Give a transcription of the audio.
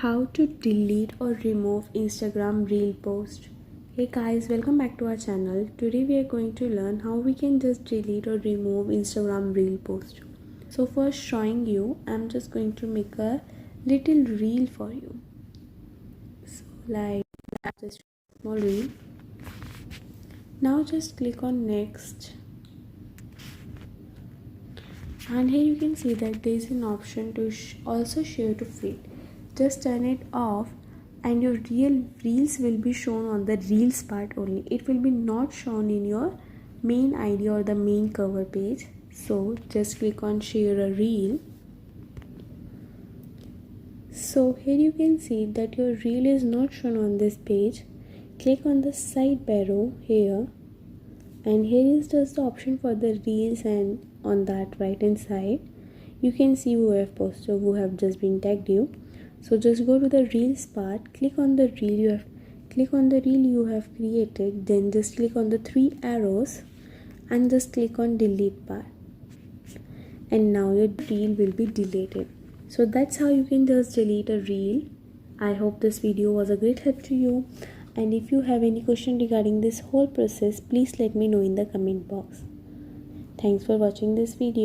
How to delete or remove Instagram reel post. Hey guys, welcome back to our channel. Today we are going to learn how we can just delete or remove Instagram reel post. So first showing you, I'm just going to make a little reel for you. So like that, just small reel. Now just click on next. And here you can see that there is an option to also share to feed. Just turn it off and your reels will be shown on the reels part only. It will be not shown in your main ID or the main cover page. So just click on share a reel. So here you can see that your reel is not shown on this page. Click on the side arrow here, and here is just the option for the reels, and on that right hand side you can see who have posted, who have just been tagged you. So just go to the reels part, click on the reel you have created, then just click on the three arrows and just click on delete part, and now your reel will be deleted. So that's how you can just delete a reel. I hope this video was a great help to you, and if you have any question regarding this whole process, please let me know in the comment box. Thanks for watching this video.